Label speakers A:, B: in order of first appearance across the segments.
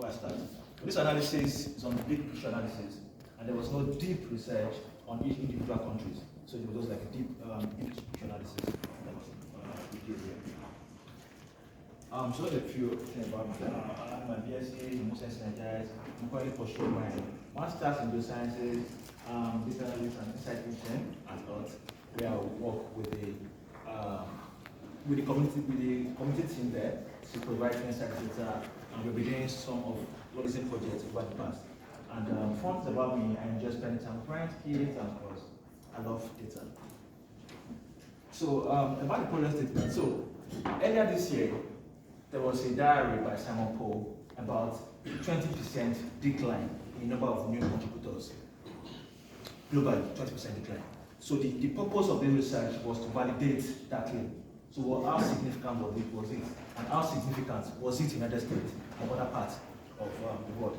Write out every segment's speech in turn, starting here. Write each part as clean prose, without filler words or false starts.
A: before I start. This analysis is on big picture analysis, and there was no deep research on each individual countries. So it was just like a deep picture analysis that was we did here. So a few things about I have my BSc in Muslims and Nigerians. I'm currently pursuing my master's in biosciences, data analysis and insight engine and thought, where I work with the community team there to provide insight data, and we'll be doing some of login projects over the past. And fun about me, I enjoy spending time with friends, kids, and of course, I love data. So about the project statement. So earlier this year, there was a diary by Simon Poe about 20% decline in the number of new contributors. Globally, 20% decline. So the purpose of the research was to validate that claim. So how significant was it? And how significant was it in the United States and other parts of the world?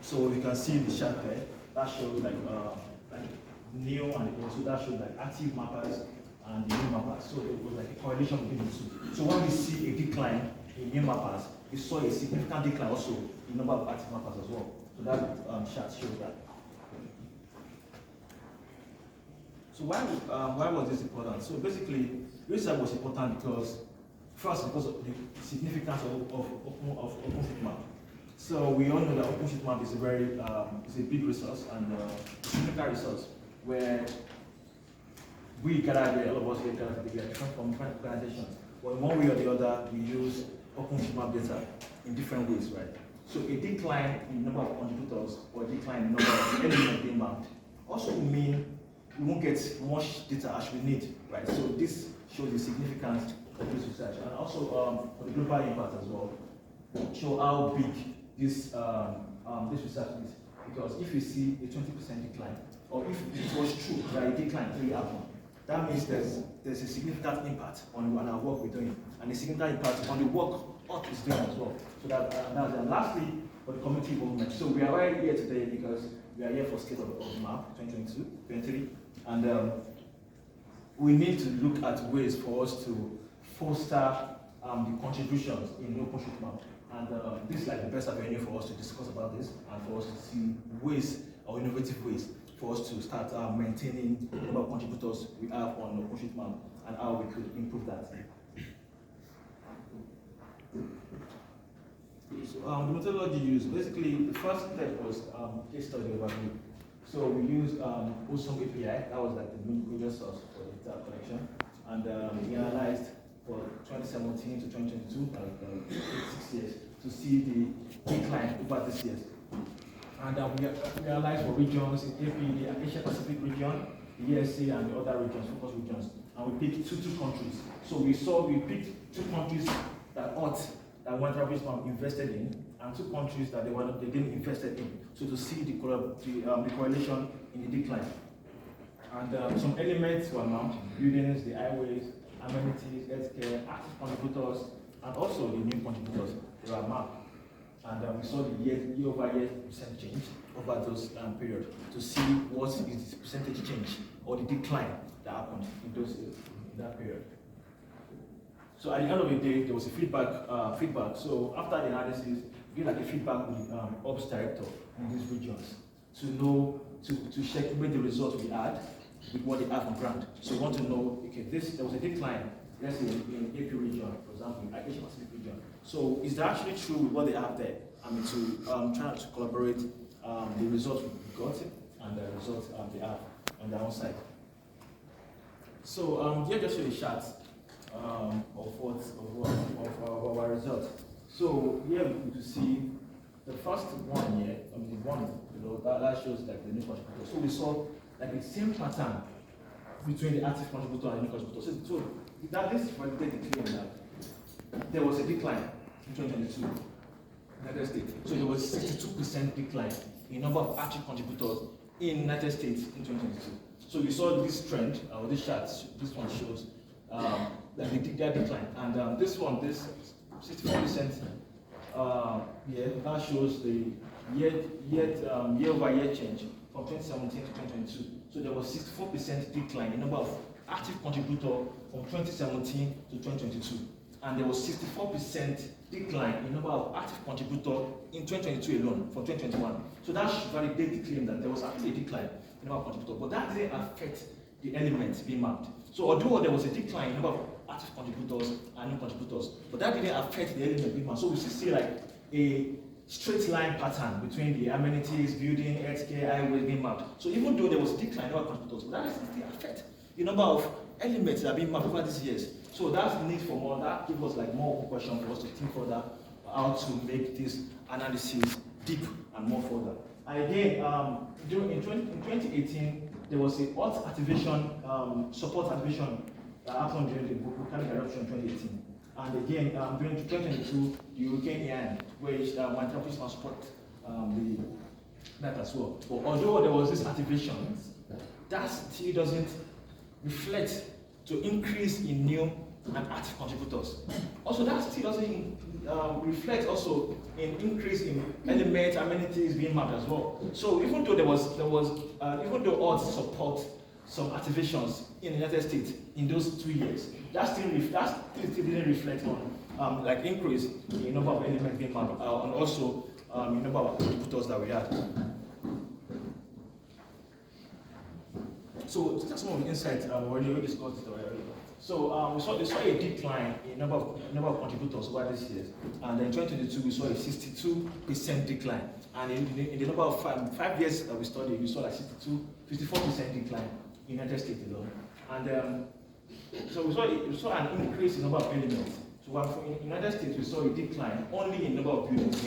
A: So you can see the chart there. That shows like new and also that shows like active mappers and the new mappers. So it was like a correlation between the two. So when we see a decline in new mappers, we saw a significant decline also in number of active mappers as well. So that chart shows that. So why was this important? So basically, research was important because first because of the significance of OpenStreetMap. So we all know that OpenStreetMap is a very is a big resource and significant resource where we gather there, all of us here gather together from different organizations. But in one way or the other, we use OpenStreetMap data in different ways, right? So a decline in number of contributors or a decline in number of elements being mapped also mean we won't get much data as we need, right? So this shows the significance of this research, and also for the global impact as well, show how big this this research is. Because if you see a 20% decline, or if it was true that a decline really happened, that means there's a significant impact on our work we're doing, and a significant impact on the work Earth is doing as well. So and lastly, for the community involvement. So we are right here today because we are here for State of Map 2022-23, and we need to look at ways for us to foster the contributions in OpenStreetMap. And this is like the best avenue for us to discuss about this and for us to see ways or innovative ways for us to start maintaining the number of contributors we have on OpenStreetMap and how we could improve that. So the methodology used, basically the first step was case study overview. So we used OSOM API, that was like the major source for the data collection, and we analyzed for 2017 to 2022, like 6 years, to see the decline over these years. And we analyzed for regions in AP, the Asia Pacific region, the ESA, and the other regions, focus regions. And we picked two countries. So we picked two countries that One Travis invested in, and two countries that they didn't invest in. So to see the correlation in the decline. And some elements were mapped: buildings, the highways, amenities, healthcare, active contributors, and also the new contributors. They were mapped. And we saw the year-over-year percent change over those period to see what is the percentage change or the decline that happened in that period. So at the end of the day, there was a feedback. So after the analysis, we get like a feedback with the ops director in these regions to know to check with the results we had with what they have on ground. So we want to know, okay, there was a decline, let's say in AP region, for example, in Asia Pacific region. So is that actually true with what they have there? I mean, to try to collaborate the results we got and the results they have on their own side. So here just show the charts of our results. So here we could see the first one here, I mean the one below, that shows like the new contributor. So we saw like the same pattern between the active contributor and the new contributor. So that this validated the claim that there was a decline in 2022 United States. So there was 62% decline in number of active contributors in United States in 2022. So we saw this trend, or this chart, this one shows that the decline. And this one, this 64%, that shows the year-over-year change from 2017 to 2022. So there was 64% decline in number of active contributors from 2017 to 2022. And there was 64% decline in number of active contributors in 2022 alone from 2021. So that should validate the claim that there was actually a decline in number of contributors, but that didn't affect the elements being mapped. So although there was a decline in number of active contributors and new contributors, but that didn't affect the element being mapped. So we should see like a straight line pattern between the amenities, building, healthcare, highways being mapped. So even though there was a decline in number of contributors, but that doesn't still affect the number of elements that are being mapped over these years. So that's the need for more. That gives us like more question for us to think further how to make this analysis deep and more further. And again, in 2018, there was a hot activation, support activation that happened during the volcanic eruption in 2018. And again, during 2022, the hurricane Ian, which might help us support that as well. But although there was this activation, that still doesn't reflect to increase in new and active contributors. Also, that still doesn't reflect also in increase in elements, amenities being mapped as well. So even though even though odds support some activations in the United States in those 2 years, that still didn't reflect on like increase in number of elements being mapped and also in number of contributors that we had. So that's some of the insights we already discussed it already. So we saw a decline in number of contributors over these years, and in 2022 we saw a 62% decline, and in the number of 5 years that we studied, we saw like 54% decline in the United States alone, and so we saw an increase in number of elements. So in the United States we saw a decline only in number of buildings,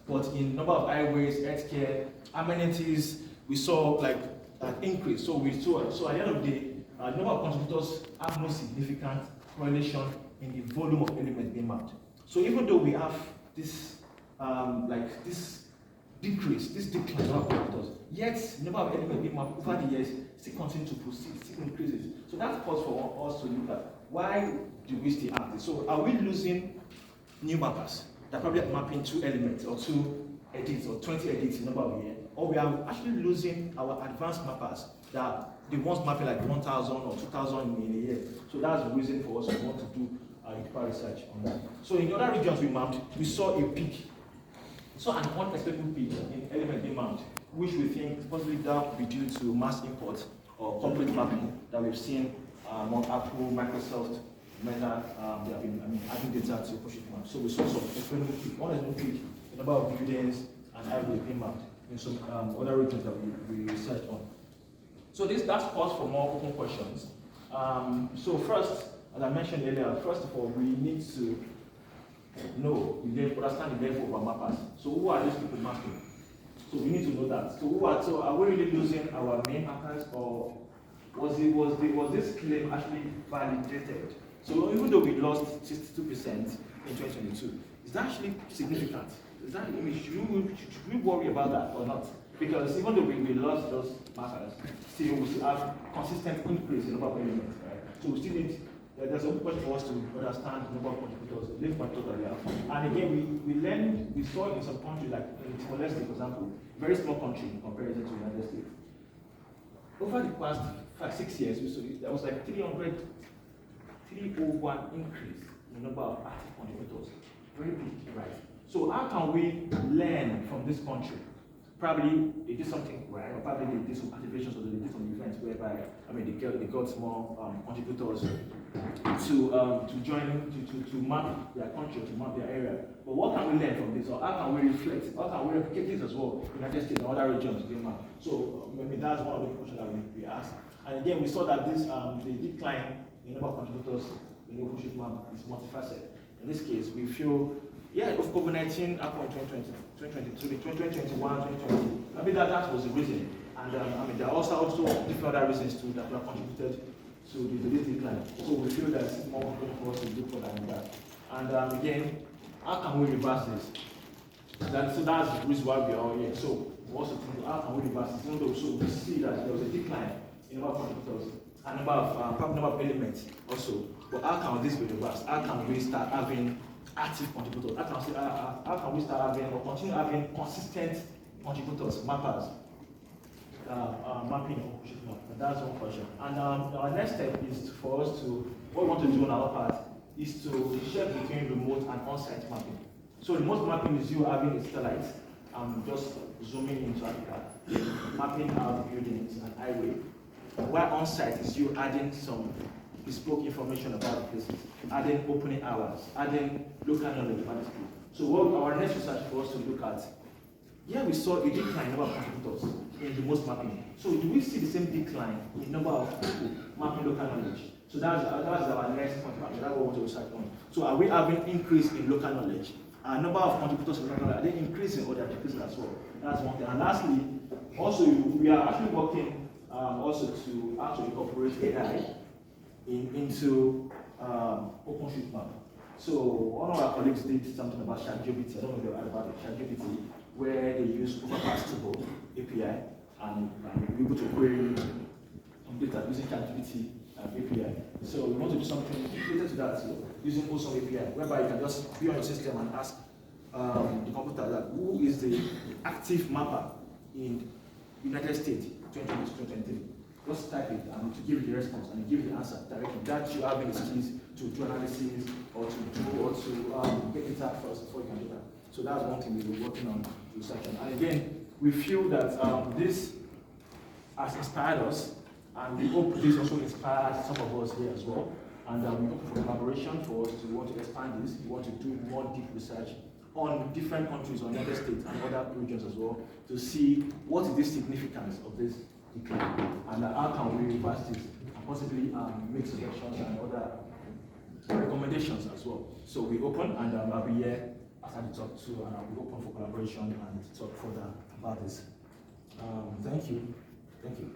A: but in number of highways, healthcare, amenities, we saw like an increase. So at the end of the day, the number of contributors have no significant correlation in the volume of elements being mapped. So even though we have this this decrease, this decline in number of contributors, yet the number of elements being mapped over the years still continue to proceed, still increases. So that calls for us to look at why do we still have this? So are we losing new mappers that probably are mapping 2 elements or 2 edits or 20 edits in number of years? Or we are actually losing our advanced mappers that the ones mapping like 1,000 or 2,000 in a year. So that's the reason for us to want to do deeper research on that. So in the other regions we mapped, we saw a peak. We saw an unexpected peak in element being mapped, which we think possibly that could be due to mass import or corporate mapping that we've seen among Apple, Microsoft, Meta. They have been adding data to push it map. So we saw some unexpected peak in the number of buildings and highways being mapped in some other regions that we researched on. So that's cause for more open questions. So first, as I mentioned earlier, first of all, we need to understand the level of our mappers. So who are these people mapping? So we need to know that. So are we really losing our main mappers, or was this claim actually validated? So even though we lost 62% in 2022, is that actually significant? Should we worry about that or not? Because even though we lost those mappers, still we still have consistent increase in number of elements, right? So we still need, there's a question for us to understand the number of contributors, the live control that we have. And again, we saw in some countries, like in Timor-Leste, for example, very small country in comparison to the United States. Over the past 5-6 years, we saw there was like 301 increase in the number of active contributors. Very big, right? So how can we learn from this country? Probably they did something right, or probably they did some activations, or they did some events whereby they got more contributors to join to map their country, to map their area. But what can we learn from this, or how can we reflect? How can we replicate this as well in United States and other regions being mapped? So that's one of the questions that we asked. And again, we saw that this the decline in number of contributors in the OpenStreetMap is multifaceted. In this case, we feel, of COVID-19 happened in 2022, 2021, 2020. Maybe that was the reason. And there are also different other reasons too that have contributed to the decline. So we feel that it's more important for us to look for that. And again, how can we reverse this? So that's the reason why we are all here. So we also think, how can we reverse this? Even though we see that there was a decline in number of contributors and number of elements also. But how can this be reversed? How can we start having active contributors? How can we start having or continue having consistent contributors, mappers, mapping on OpenStreetMap? That's one question. And our next step is for us to, what we want to do on our part is to check between remote and on-site mapping. So remote mapping is you having a satellite and just zooming into Africa, mapping out buildings and highway. While on-site is you adding some bespoke information about the places, adding opening hours, adding local knowledge about the people. So what our next research for us to look at, we saw a decline in number of contributors in remote mapping. So do we see the same decline in number of people mapping local knowledge? So that's our next point. That's what we want to research on. So are we having increase in local knowledge? And number of contributors in local knowledge, are they increasing or they're decreasing as well? That's one thing. And lastly, also we are actually working also to actually incorporate AI into OpenStreetMap. So one of our colleagues did something about ChatGPT. I don't know if you've heard about it, ChatGPT, where they use overpassable API and be able to query some data using ChatGPT API. So we want to do something related to that, so using Awesome API, whereby you can just be on your system and ask the computer that who is the active mapper in United States 2023. Just type it and to give you the response and give you the answer directly. That you have the skills to do analysis or to get it out first before you can do that. So that's one thing we're working on research on. And again, we feel that this has inspired us, and we hope this also inspires some of us here as well. And we hope for collaboration for us to want to expand this. We want to do more deep research on different countries, on other states and other regions as well, to see what is the significance of this decline and how can we reverse this and possibly make suggestions and other recommendations as well. So we open, and I'll be here after the talk too, and I'll be open for collaboration and talk further about this. Thank you. Thank you.